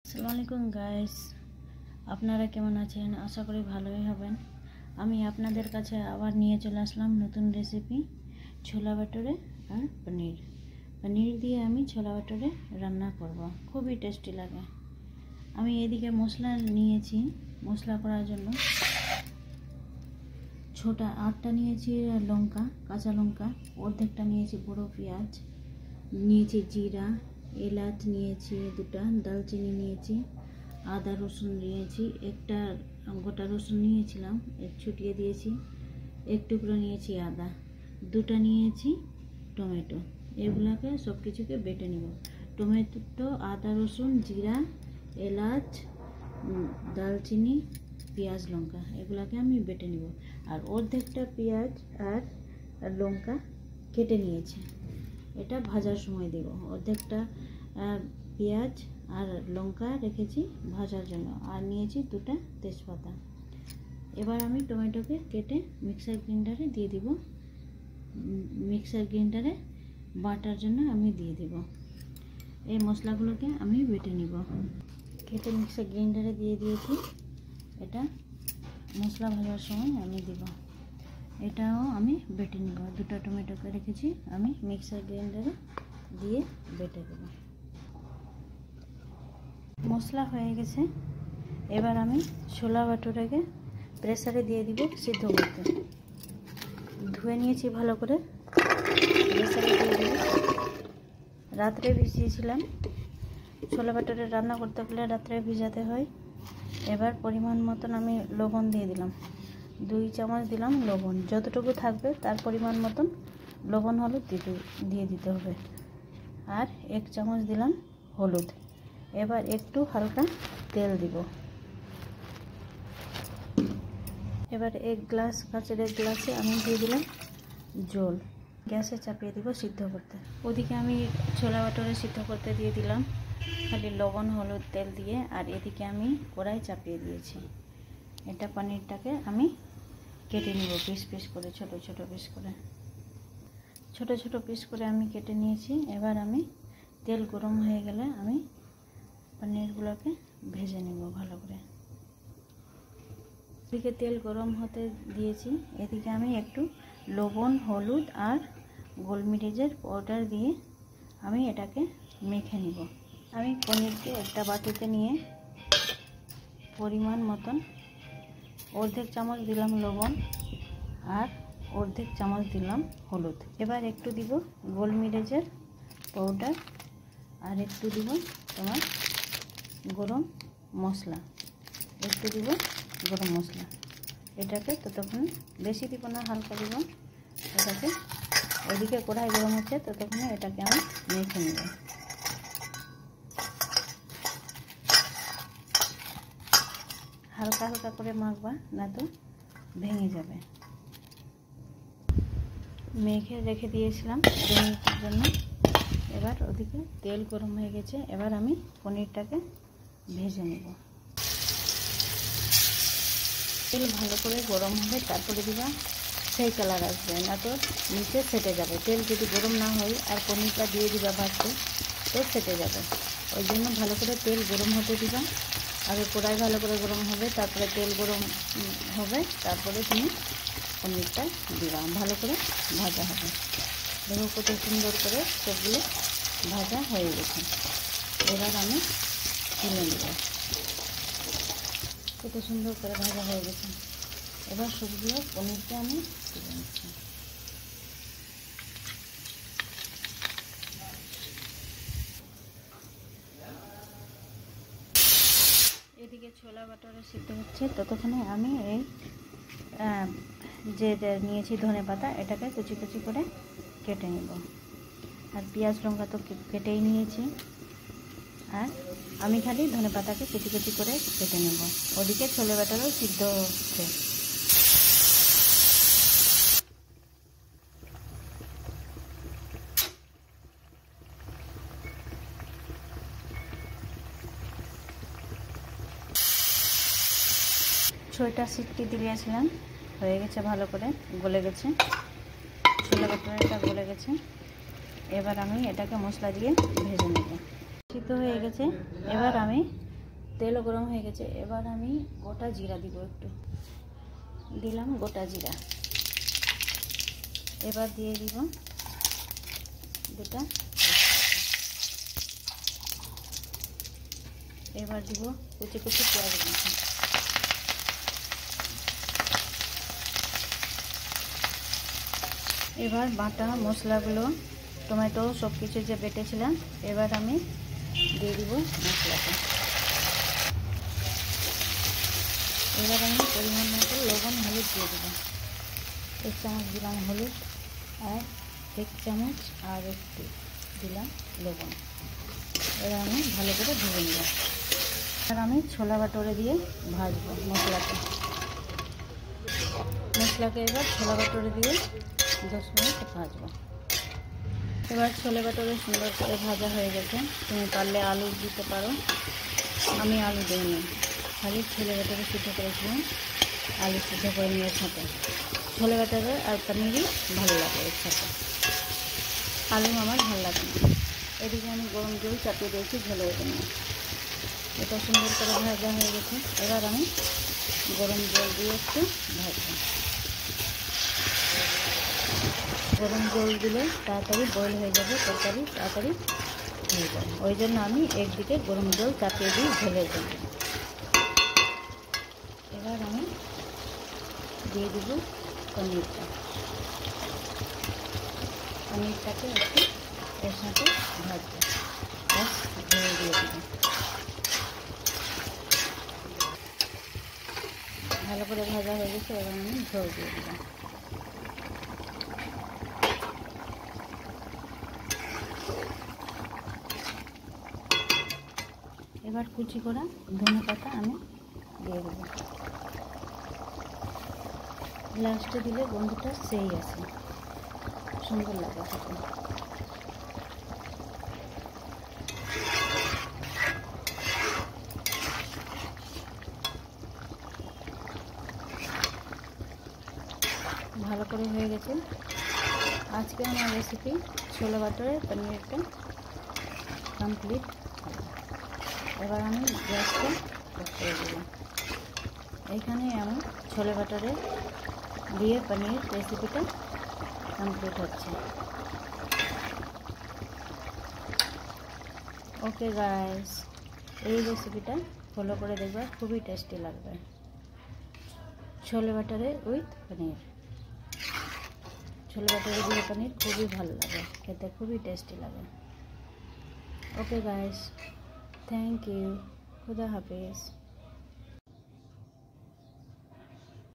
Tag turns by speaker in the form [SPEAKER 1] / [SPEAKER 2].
[SPEAKER 1] আসসালামু আলাইকুম গাইস, আপনারা কেমন আছেন? আশা করি ভালোই হবেন। আমি আপনাদের কাছে আবার নিয়ে চলে আসলাম নতুন রেসিপি, ছোলা ভাটুরে আর পনির দিয়ে আমি ছোলা ভাটুরে রান্না করব। খুবই টেস্টি লাগে। আমি এদিকে মশলা নিয়েছি। মশলা করার জন্য ছোটা 8টা নিয়েছি লঙ্কা, কাঁচা লঙ্কা, অর্ধেকটা নিয়েছি বড় পেঁয়াজ, নিয়েছি জিরা, এলাচ নিয়েছি 2টা, দালচিনি নিয়েছি, আদা রসুন নিয়েছি, একটা গোটা রসুন নিয়েছিলাম, ছুটিয়ে দিয়েছি, এক টুকরো নিয়েছি আদা, 2টা নিয়েছি টমেটো। এগুলাকে সব কিছুকে বেটে নেব। টমেটো, আদা রসুন, জিরা, এলাচ, দালচিনি, পেঁয়াজ, লঙ্কা, এগুলাকে আমি বেটে নেব। আর অর্ধেকটা পেঁয়াজ আর লঙ্কা কেটে নিয়েছি, এটা ভাজার সময় দেব। অর্ধেকটা পেঁয়াজ আর লঙ্কা রেখেছি ভাজার জন্য, আর নিয়েছি 2টা তেজপাতা। এবার আমি টমেটোকে কেটে মিক্সার গ্রাইন্ডারে দিয়ে দিব। মিক্সার গ্রাইন্ডারে বাটার জন্য আমি দিয়ে দিব। এই মশলাগুলোকে আমি বেটে নিব। কেটে মিক্সার গ্রাইন্ডারে দিয়ে দিয়েছি। এটা মশলা ভাজার সময় আমি দিব। এটাও আমি বেটে নিব। 2টা টমেটোকে রেখেছি, আমি মিক্সার গ্রাইন্ডারে দিয়ে বেটে দেব। মশলা হয়ে গেছে। এবার আমি ছোলা ভাটুরাকে প্রেসারে দিয়ে দিব সিদ্ধ করতে। ধুয়ে নিয়েছি ভালো করে, প্রেসারে দিয়ে দিব। রাত্রে ভিজিয়েছিলাম। ছোলা ভাটুরে রান্না করতে হলে রাত্রে ভিজাতে হয়। এবার পরিমাণ মতন আমি লবণ দিয়ে দিলাম। 2 চামচ দিলাম লবণ। যতটুকু থাকবে তার পরিমাণ মতন লবণ হলুদ দিয়ে দিতে হবে। আর 1 চামচ দিলাম হলুদ। এবার একটু হালকা তেল দিব। এবার 1 গ্লাস, কাঁচের 1 গ্লাসে আমি দিয়ে দিলাম জল। গ্যাসে চাপিয়ে দিব সিদ্ধ করতে। ওদিকে আমি ছোলা ভাটুরে সিদ্ধ করতে দিয়ে দিলাম, খালি লবণ হলুদ তেল দিয়ে। আর এদিকে আমি কড়াই চাপিয়ে দিয়েছি। এটা পনিরটাকে আমি কেটে নিব পিস পিস করে, ছোট ছোট পিস করে। ছোট ছোট পিস করে আমি কেটে নিয়েছি। এবার আমি তেল গরম হয়ে গেলে আমি পনিরগুলোকে ভেজে নেব ভালো করে। এদিকে তেল গরম হতে দিয়েছি। এদিকে আমি একটু লবণ, হলুদ আর গোলমরিচের পাউডার দিয়ে আমি এটাকে মেখে নিব। আমি পনিরকে একটা বাটিতে নিয়ে পরিমাণ মতন অর্ধেক চামচ দিলাম লবণ আর অর্ধেক চামচ দিলাম হলুদ। এবার একটু দিব গোলমরিচের পাউডার আর একটু দিব তোমার গরম মশলা, একটু দিব গরম মশলা। এটাকে ততক্ষণ বেশি দিব না, হালকা দিব। এটাকে ওইদিকে কড়াই গরম হচ্ছে, ততক্ষণে এটাকে আমি মেখে নেব। হালকা হালকা করে মাখবা, না তো ভেঙে যাবে। মেখে রেখে দিয়েছিলাম 2 মিনিটের জন্য। এবার ওদিকে তেল গরম হয়ে গেছে। এবার আমি পনিরটাকে ভেজে নেব। তেল ভালো করে গরম হবে, তারপরে দিবা, সেই কালার আসবে, না তো নিচে ফেটে যাবে। তেল যদি গরম না হয় আর পনিরটা দিয়ে দিবা ভাজতে, তো ফেটে যাবে। ওই জন্য ভালো করে তেল গরম হতে দিবা। আগে কড়াই ভালো করে গরম হবে, তারপরে তেল গরম হবে, তারপরে তুমি পনিরটা দিবা। ভালো করে ভাজা হবে। দেখো কত সুন্দর করে সবগুলো ভাজা হয়ে গেছে। এবার আমি তুলে নেব। কত সুন্দর করে ভাজা হয়ে গেছে। এবার সবগুলো পনিরটা আমি তুলে নিচ্ছি। এদিকে ছোলা ভাটুরে সিদ্ধ হচ্ছে, ততক্ষণে আমি এই যে নিয়েছি ধনেপাতা, এটাকে কুচি কুচি করে কেটে নেব। আর পেঁয়াজ লঙ্কা তো কেটেই নিয়েছি। আর আমি খালি ধনেপাতাকে কুচি কুচি করে কেটে নেব। ওদিকে ছোলা ভাটুরেও সিদ্ধ হচ্ছে। ছয়টা সিটি দিয়েছিলাম, হয়ে গেছে, ভালো করে গলে গেছে। ছোলা ভাটুরেটা গলে গেছে। এবার আমি এটাকে মশলা দিয়ে ভেজে নেব। সিদ্ধ হয়ে গেছে। এবার আমি তেলও গরম হয়ে গেছে। এবার আমি গোটা জিরা দিব, একটু দিলাম গোটা জিরা। এবার দিয়ে দিব দুটা, এবার দিব কুচি কুচি পেঁয়াজ বাটা। এবার বাটা মশলাগুলো, টমেটো সব কিছু যে বেটেছিলাম, এবার আমি দিয়ে দিব মশলাটা। এবার আমি পরিমাণ মতো লবণ হলুদ দিয়ে দেবো। 1 চামচ দিলাম হলুদ, আর 1 চামচ আর একটু দিলাম লবণ। এবার আমি ভালো করে ভেজে নেব। আর আমি ছোলা বাটোরে দিয়ে ভাজবো মশলাকে এবার ছোলা বাটোরে দিয়ে 10 মিনিট ভাজবো। এবার ছোলে বাটোরে সুন্দর করে ভাজা হয়ে গেছে। তুমি পারলে আলু দিতে পারো, আমি আলু দিইনি, খালি ছোলে বাটোরে সিদ্ধ করেছিলাম, আলু সিদ্ধ করে নিয়ে সাথে। ছোলে বাটোরে আর পনিরই ভালো লাগে এর সাথে, আলু আমার ভালো লাগে না। এদিকে আমি গরম জল চাপিয়ে দিয়েছি ঝোলের জন্য। এটা সুন্দর করে ভাজা হয়ে গেছে। এবার আমি গরম জল দিয়ে একটু ভাজবো। গরম জল দিলে তাড়াতাড়ি বয়েল হয়ে যাবে, তরকারি তাড়াতাড়ি হয়ে যাবে। ওই জন্য আমি একদিকে গরম জল চাপিয়ে দিই ঝোলের জন্য। এবার আমি দিয়ে দিব পনিরটাকে একটু এর সাথে ভাজবো, ব্যাস ঝোল দিয়ে দিব। ভালো করে ভাজা হয়ে গেছে। এবার আমি ঝোল দিয়ে দিলাম। এবার কুচি করা ধনে পাতা আমি দিয়ে দেবো। লাস্টে দিলে গন্ধটা সেই আসে, সুন্দর লাগে খেতে। ভালো করে হয়ে গেছে। আজকে আমার রেসিপি ছোলা বাটোরে পনিরটা কমপ্লিট। এবার আমি গ্যাসটা অফ করে দেব। এইখানে আমার ছোলে বাটোরে দিয়ে পনির রেসিপিটা কমপ্লিট হচ্ছে। ওকে গাইস, এই রেসিপিটা ফলো করে দেখবে, খুবই টেস্টি লাগবে। ছোলে বাটোরে উইথ পনির, ছোলে বাটোরে দিয়ে পনির খুবই ভালো লাগে খেতে, খুবই টেস্টি লাগে। ওকে গাইস, থ্যাংক ইউ, খুদা হাফেজ।